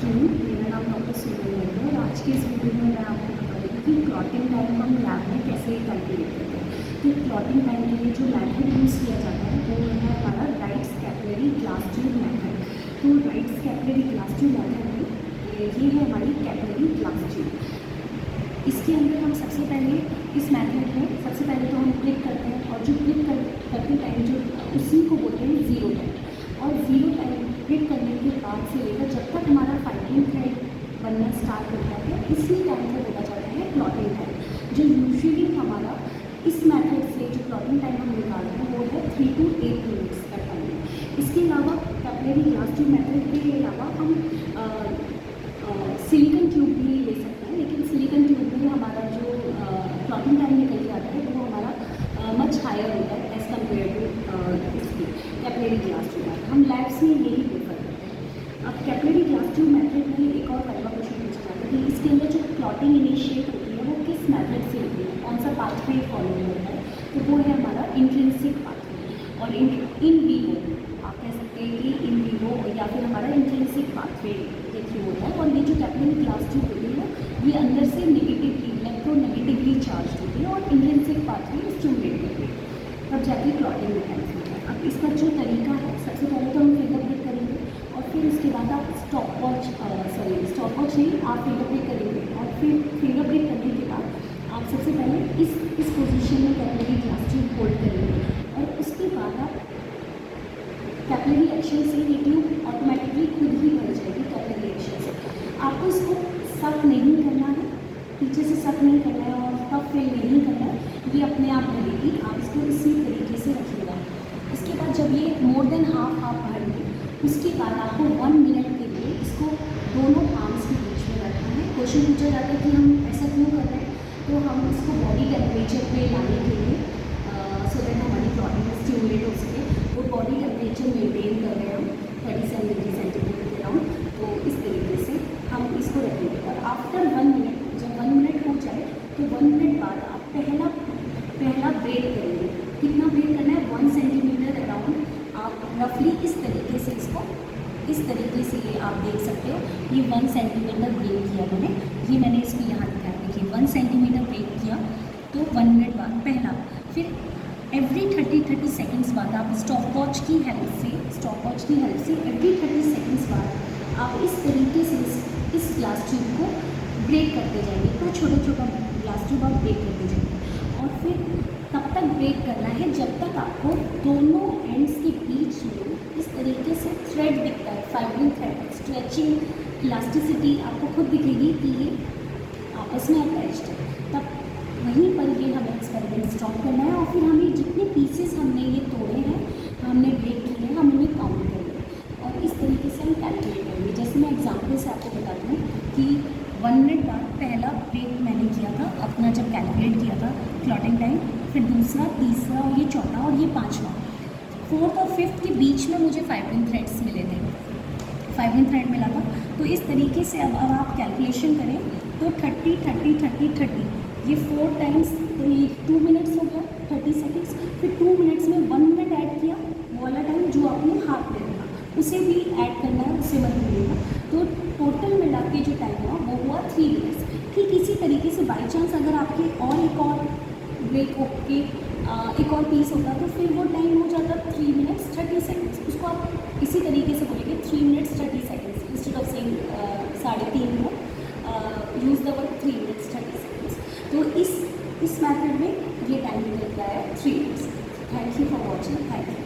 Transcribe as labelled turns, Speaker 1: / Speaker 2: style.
Speaker 1: Afternoon, मेरा नाम doctor Sonal है और आज की इस वीडियो में मैं आपको बताऊँगी कि क्लॉटिंग टाइम हम लैब में कैसे कैलकुलेट करते हैं। तो क्लॉटिंग टाइम के लिए जो मेथड यूज़ किया जाता है वो है हमारा Wright's capillary glass tube method. तो Wright's capillary glass tube method में ये है हमारी कैपिलरी ग्लास ट्यूब। इसके अंदर हम सबसे पहले इस मेथड में सबसे पहले तो हम क्लिक करते हैं और जो क्लिक करते टाइम जो उसी को बोलते हैं ज़ीरो टाइम। और ज़ीरो टाइम क्लिक करने के बाद से लेकर जब तक हमारा फाइटिंग थ्रेड बनना स्टार्ट होता है इसी टाइम को बोला जाता है क्लॉटिंग टाइम। जो यूजुअली हमारा इस मेथड से जो क्लॉटिंग टाइम हम निकालते हैं वो है 3 to 8 मिनट्स का टाइम। इसके अलावा कैपिलरी ग्लास ट्यूब मेथड के अलावा हम सिलिकॉन ट्यूब भी ले सकते हैं, लेकिन सिलिकॉन ट्यूब में हमारा जो क्लॉटिंग टाइम निकल जाता है वो हमारा मच हायर होता है एज़ कम्पेयर टू इसकी कैपिलरी ग्लास ट्यूब मेथड। हम लैब्स में यही प्रेफर करते हैं। अब कैपिलरी ग्लास ट्यूब मेथड में एक और वाइवा क्वेश्चन पूछा जाता है कि इसके अंदर जो क्लॉटिंग इनिशिएट होती है वो किस मेथड से होती है, कौन सा पाथवे फॉलो होता है। तो वो है हमारा इंट्रिंसिक पाथवे और इन वीवो आप कह सकते हैं कि इन वीवो या फिर हमारा इंट्रिंसिक पाथवे के थ्रू होता है। और ये जो कैपिलरी ग्लास ट्यूब होती है ये अंदर से नेगेटिवली इलेक्ट्रोनेगेटिवली चार्ज होती है और इंट्रिंसिक पाथवे स्टिमुलेट करती है, तब जाके क्लॉटिंग मैकेनिज्म होता है। अब इसका जो तरीका है सबसे पहले तो हम फिंगरप्रिंट करेंगे और फिर उसके बाद आप स्टॉप वॉच नहीं आप फिंगरप्रिंट करेंगे और फिर फिंगरप्रिंट करने के बाद आप सबसे पहले इस पोजीशन में कैपिलरी ग्लास ट्यूब होल्ड करेंगे और उसके बाद आप कैपिलरी एक्शन से ये ट्यूब ऑटोमेटिकली खुद ही भर जाएगी। कैपिलरी एक्शन से आपको इसको सक नहीं करना है, पीछे से सक नहीं करना है और तब फिल नहीं करना है, ये अपने आप भरेगी। आप इसको इसी तरीके से रखिएगा। इसके बाद जब ये मोर देन हाफ भर ले उसके बाद आपको 1 मिनट के लिए इसको दोनों आर्म्स के बीच में रखना है। क्वेश्चन पूछा जाता है कि हम ऐसा क्यों कर रहे हैं, तो हम इसको बॉडी टेम्परेचर पे लाने के लिए सो दैट हमारी क्लॉटिंग स्टिमुलेट हो सके। वो बॉडी टेम्परेचर मेंटेन कर रहे हैं हम 37 डिग्री सेंटीग्रेड के अराउंड। तो इस तरीके से हम इसको रखेंगे और आफ्टर 1 मिनट जब 1 मिनट हो जाए तो 1 मिनट बाद आप पहला ब्रेक करेंगे। कितना ब्रेक करना है, 1 सेंटीमीटर अराउंड। आप रफली इस तरीके से इसको इस तरीके से ये आप देख सकते हो ये 1 सेंटीमीटर ब्रेक किया मैंने इसको यहाँ दिखाया। देखिए 1 सेंटीमीटर ब्रेक किया तो 1 मिनट बाद पहला, फिर एवरी 30 सेकेंड्स बाद आप स्टॉप वॉच की हेल्प से एवरी 30 सेकेंड्स बाद आप इस तरीके से इस ग्लास ट्यूब को ब्रेक करते जाएंगे। तो छोटा ग्लास ट्यूब आप ब्रेक करते जाएंगे और फिर तब तक ब्रेक करना है जब तक आपको दोनों एंड्स के बीच में इस तरीके से थ्रेड दिखता है, फाइब्रिंग थ्रेड, स्ट्रेचिंग इलास्टिसिटी आपको खुद दिखेगी कि ये आपस में अटैच्ड है। तब वहीं पर ये हमें एक्सपेरिमेंट स्टॉप करना है और फिर हमें जितने पीसेस हमने ये तोड़े हैं, हमने ब्रेक किए हैं, हम उन्हें काउंट करेंगे और इस तरीके से हम कैलकुलेट करेंगे। जैसे मैं एग्जाम्पल से आपको बताती हूँ कि 1 मिनट बाद पहला ब्रेक मैंने किया था अपना जब कैलकुलेट किया था क्लॉटिंग टाइम, फिर दूसरा, तीसरा और ये चौथा और ये पाँचवा, 4th और 5th के बीच में मुझे फाइब्रिंग थ्रेड्स मिले थे, फाइब्रिंग थ्रेड मिला था। तो इस तरीके से अब आप कैलकुलेशन करें तो 30 ये 4 टाइम्स, तो ये 2 मिनट्स हो गया 30 सेकेंड्स। फिर 2 मिनट्स में 1 मिनट ऐड किया, वो वाला टाइम जो आपने हाफ ले रखा उसे भी ऐड करना है, उससे 1 मिलेगा। तो टोटल मिला के जो टाइम हुआ वो हुआ 3 मिनट्स। ठीक इसी तरीके से बाई चांस अगर आपके एक और ब्रेक होके एक और पीस होता तो फिर वो टाइम हो जाता 3 मिनट्स 30 सेकेंड्स। उसको आप इसी तरीके से बोलेंगे 3 minutes 30 seconds instead of saying 3.5 minute, use the word 3 minutes 30 seconds. तो इस मेथड में ये टाइम निकल गया है 3 minutes. Thank you for watching. Thank you.